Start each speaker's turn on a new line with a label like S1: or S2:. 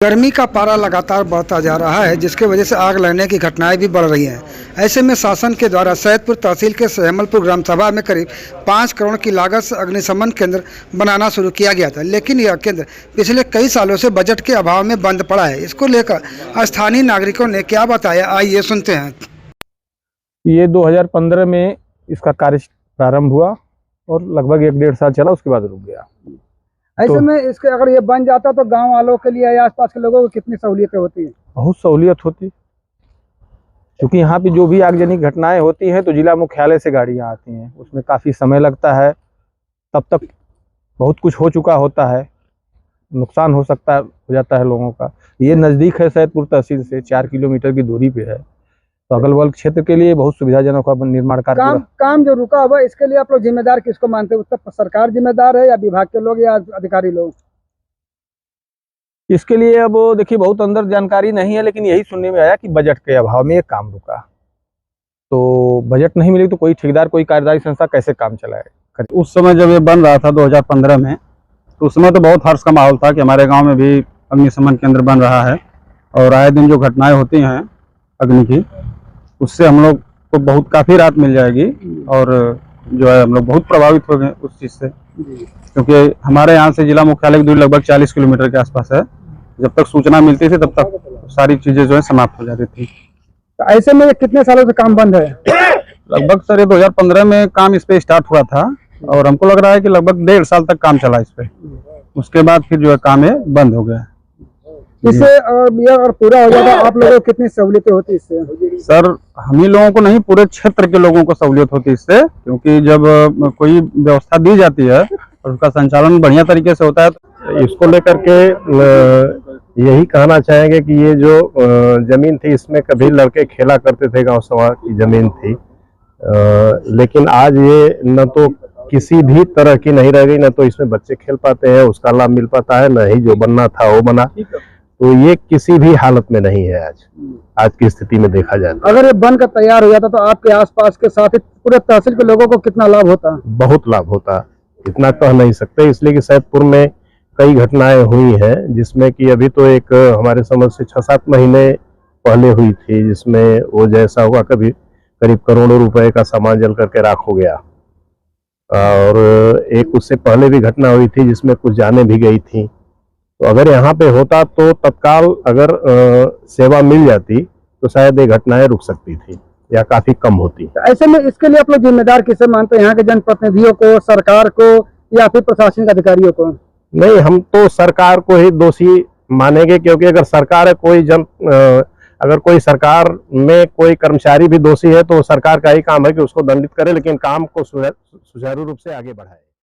S1: गर्मी का पारा लगातार बढ़ता जा रहा है, जिसकी वजह से आग लगने की घटनाएं भी बढ़ रही हैं। ऐसे में शासन के द्वारा सैदपुर तहसील के सहमलपुर ग्राम सभा में करीब 5 करोड़ की लागत से अग्निशमन केंद्र बनाना शुरू किया गया था, लेकिन यह केंद्र पिछले कई सालों से बजट के अभाव में बंद पड़ा है। इसको लेकर स्थानीय नागरिकों ने क्या बताया, आइए सुनते हैं।
S2: ये 2015 में इसका कार्य प्रारंभ हुआ और लगभग 1-1.5 साल चला, उसके बाद रुक गया।
S1: ऐसे में इसके अगर ये बन जाता तो गांव वालों के लिए या आसपास के लोगों को कितनी सहूलियतें होती हैं?
S2: बहुत सहूलियत होती, क्योंकि यहाँ पे जो भी आगजनी घटनाएं होती हैं तो जिला मुख्यालय से गाड़ियाँ आती हैं, उसमें काफ़ी समय लगता है। तब तक बहुत कुछ हो चुका होता है, नुकसान हो जाता है लोगों का। ये नज़दीक है, सैदपुर तहसील से 4 किलोमीटर की दूरी पे है, तो अगल बगल क्षेत्र के लिए बहुत सुविधाजनक निर्माण कार्य।
S1: काम जो रुका हुआ, इसके लिए आप लोग जिम्मेदार किसको मानते हैं? उत्तर सरकार जिम्मेदार है या विभाग के लोग या अधिकारी लोग?
S2: इसके लिए अब देखिए बहुत अंदर जानकारी नहीं है, लेकिन यही सुनने में आया कि बजट के अभाव में ये काम रुका। तो बजट नहीं मिले तो कोई ठेकेदार, कोई कार्यदायी संस्था कैसे काम चलाए?
S3: उस समय जब ये बन रहा था 2015 में, तो उस समय तो बहुत हर्ष का माहौल था कि हमारे गांव में भी अग्निशमन केंद्र बन रहा है और आए दिन जो घटनाएं होती हैं अग्नि की, उससे हम लोग को बहुत काफ़ी राहत मिल जाएगी और जो है हम लोग बहुत प्रभावित हो गए उस चीज़ से, क्योंकि हमारे यहाँ से जिला मुख्यालय की दूरी लगभग 40 किलोमीटर के आसपास है। जब तक सूचना मिलती थी तब तक सारी चीज़ें जो है समाप्त हो जाती थी।
S1: तो ऐसे में कितने सालों से काम बंद है?
S3: लगभग सर ये 2015 में काम इस पे स्टार्ट हुआ था और हमको लग रहा है कि लगभग 1.5 साल तक काम चला इस पे। उसके बाद फिर जो है काम ये बंद हो गया।
S1: इससे अगर पूरा हो जाता आप लोगों को कितनी सहूलियतें होती इससे?
S3: सर हम ही लोगों को नहीं, पूरे क्षेत्र के लोगों को सहूलियत होती इससे, क्योंकि जब कोई व्यवस्था दी जाती है और उसका संचालन बढ़िया तरीके से होता है। तो
S4: इसको लेकर के यही कहना चाहेंगे कि ये जो जमीन थी, इसमें कभी लड़के खेला करते थे, गांव समाज की जमीन थी, लेकिन आज ये न तो किसी भी तरह की नहीं रह गई, न तो इसमें बच्चे खेल पाते हैं, उसका लाभ मिल पाता है, न ही जो बनना था वो बना। तो ये किसी भी हालत में नहीं है आज की स्थिति में देखा जाए।
S1: अगर ये बनकर तैयार हो जाता तो आपके आसपास के साथ ही पूरे तहसील के लोगों को कितना लाभ होता?
S4: बहुत लाभ होता, इतना कह नहीं सकते, इसलिए कि सैदपुर में कई घटनाएं हुई हैं, जिसमें कि अभी तो एक हमारे समझ से 6-7 महीने पहले हुई थी, जिसमें वो जैसा हुआ कभी करीब करोड़ों रुपए का सामान जल करके राख हो गया। और एक उससे पहले भी घटना हुई थी जिसमें कुछ जानें भी गई थी। तो अगर यहाँ पे होता तो तत्काल अगर सेवा मिल जाती तो शायद ये घटनाएं रुक सकती थी या काफी कम होती।
S1: तो ऐसे में इसके लिए आप लोग जिम्मेदार किसे मानते हैं? यहाँ के जनप्रतिनिधियों को, सरकार को या फिर प्रशासनिक अधिकारियों को?
S4: नहीं, हम तो सरकार को ही दोषी मानेंगे, क्योंकि अगर सरकार है अगर कोई सरकार में कोई कर्मचारी भी दोषी है तो सरकार का ही काम है कि उसको दंडित करे, लेकिन काम को सुचारू रूप से आगे बढ़ाए।